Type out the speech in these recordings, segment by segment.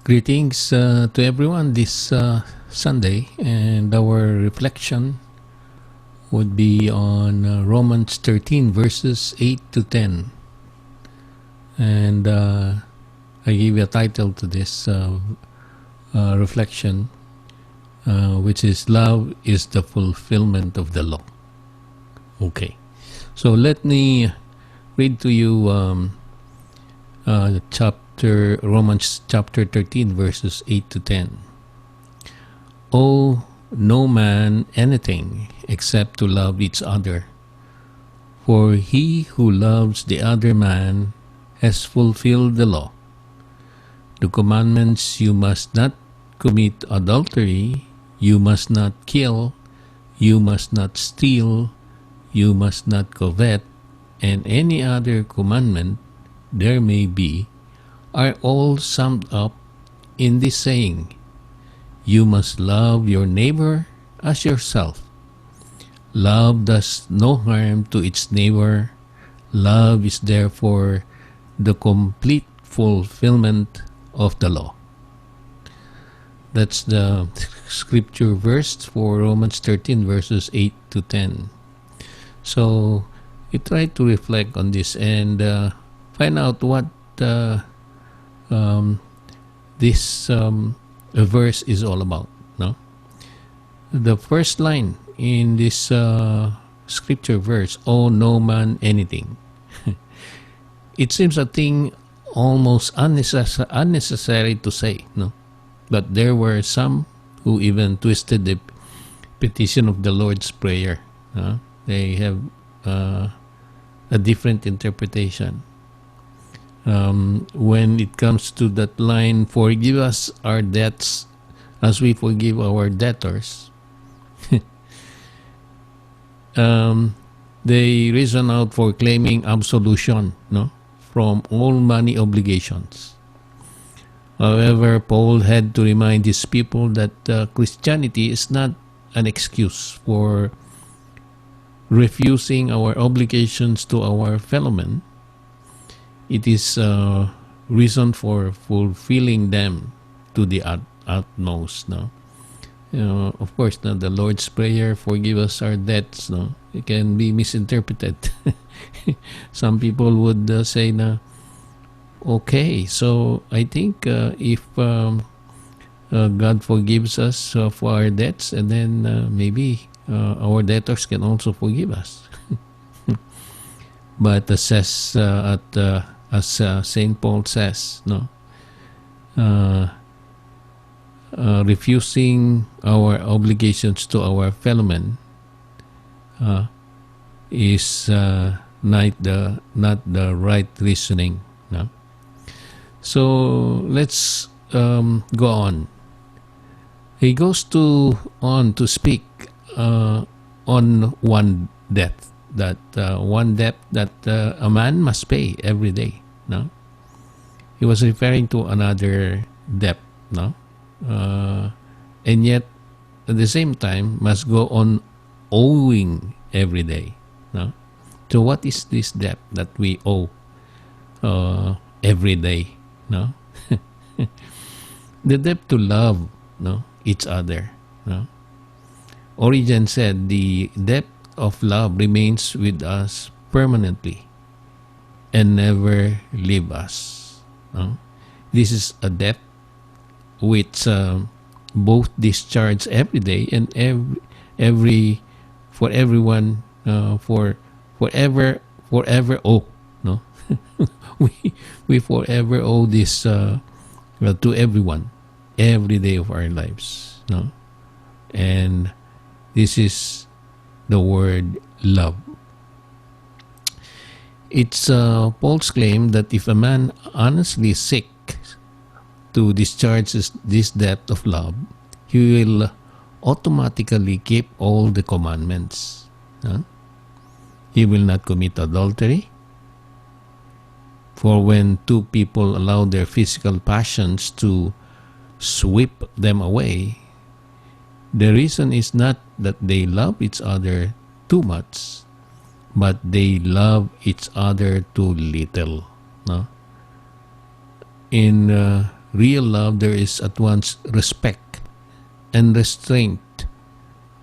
Greetings to everyone this Sunday, and our reflection would be on Romans 13, verses 8 to 10. And I give a title to this reflection, which is Love is the Fulfillment of the Law. Okay, so let me read to you Romans chapter 13, verses 8 to 10. Owe no man anything except to love each other, for he who loves the other man has fulfilled the law. The commandments: you must not commit adultery, you must not kill, you must not steal, you must not covet, and any other commandment there may be, are all summed up in this saying: you must love your neighbor as yourself. Love does no harm to its neighbor. Love is therefore the complete fulfillment of the law. That's the scripture verse for Romans 13, verses 8 to 10. So we try to reflect on this and find out what this verse is all about. No, the first line in this scripture verse: "Owe no man anything." It seems a thing almost unnecessary to say, no, but there were some who even twisted the petition of the Lord's Prayer. They have a different interpretation. When it comes to that line, "Forgive us our debts as we forgive our debtors," they reason out for claiming absolution, no, from all money obligations. However, Paul had to remind his people that Christianity is not an excuse for refusing our obligations to our fellow men. It is a reason for fulfilling them to the utmost. No, of course, no, the Lord's Prayer, "Forgive us our debts," no, it can be misinterpreted. Some people would say, na, okay, so I think if God forgives us for our debts, and then maybe our debtors can also forgive us. But as Saint Paul says, no, refusing our obligations to our fellow men is not the right reasoning. No? So let's go on. He goes on to speak on one debt that a man must pay every day. No, he was referring to another debt. No, and yet at the same time must go on owing every day. No, so what is this debt that we owe every day? No, the debt to love, no, each other. No, Origen said the debt of love remains with us permanently and never leave us. No? This is a debt which both discharge every day and every for everyone forever owe. No, we forever owe this to everyone every day of our lives. No, and this is the word love. It's Paul's claim that if a man honestly seeks to discharge this debt of love, he will automatically keep all the commandments. He will not commit adultery, for when two people allow their physical passions to sweep them away, the reason is not that they love each other too much, but they love each other too little. No? In real love, there is at once respect and restraint,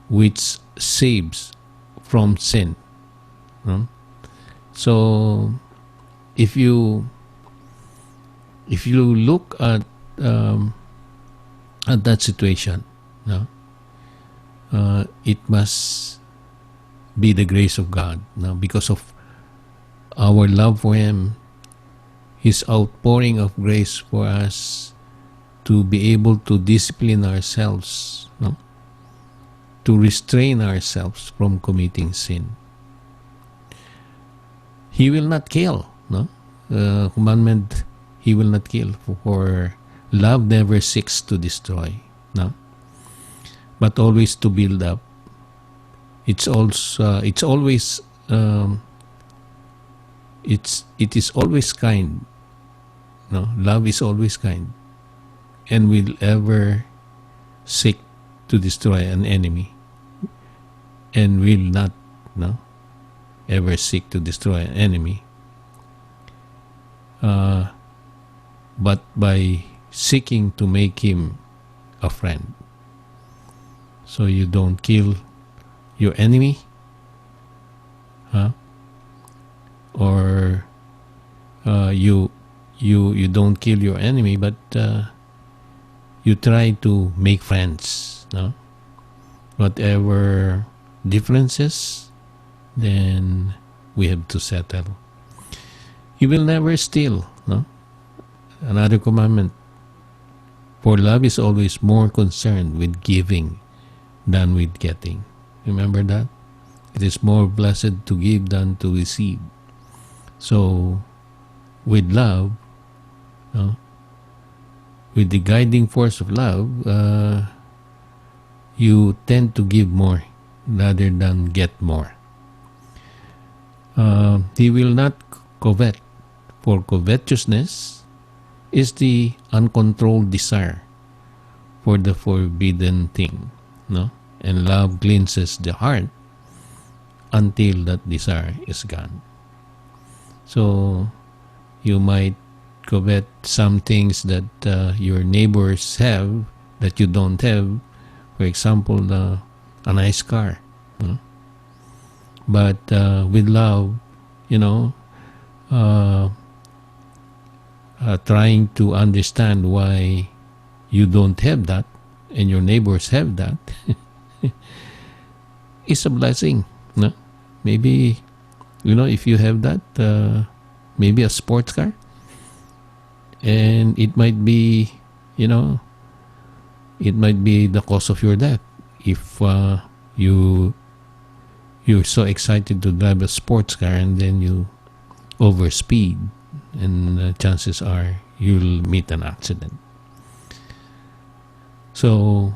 which saves from sin. No? So, if you look at that situation, no, it must be the grace of God. No, because of our love for Him, His outpouring of grace for us to be able to discipline ourselves, no, to restrain ourselves from committing sin. He will not kill. No, commandment. He will not kill, for love never seeks to destroy, no, but always to build up. It is always kind. No, love is always kind, and will ever seek to destroy an enemy, and will not, no, ever seek to destroy an enemy. But by seeking to make him a friend. So you don't kill your enemy, huh? Or you don't kill your enemy, but you try to make friends, no? Whatever differences, then we have to settle. You will never steal, no? Another commandment. For love is always more concerned with giving than with getting. Remember that? It is more blessed to give than to receive. So, with love, no, with the guiding force of love, you tend to give more rather than get more. He will not covet, for covetousness is the uncontrolled desire for the forbidden thing, no? And love cleanses the heart until that desire is gone. So you might covet some things that your neighbors have that you don't have. For example, a nice car. No? But with love, trying to understand why you don't have that and your neighbors have that is a blessing. No? Maybe, if you have that, maybe a sports car, and it might be, it might be the cause of your death if you're so excited to drive a sports car and then you overspeed, and chances are you'll meet an accident. So,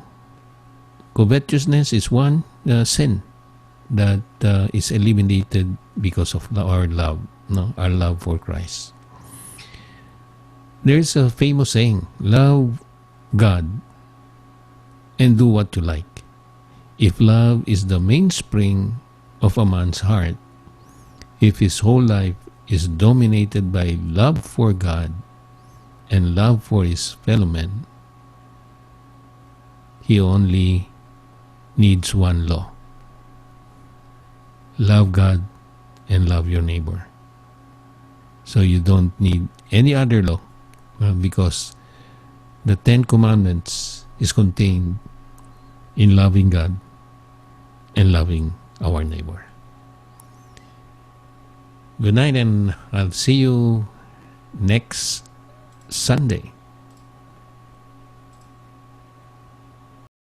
covetousness is one sin that is eliminated because of our love, our love for Christ. There is a famous saying, love God and do what you like. If love is the mainspring of a man's heart, if his whole life is dominated by love for God and love for his fellow men, he only needs one law. Love God and love your neighbor. So you don't need any other law, because the 10 Commandments is contained in loving God and loving our neighbor. Good night, and I'll see you next Sunday.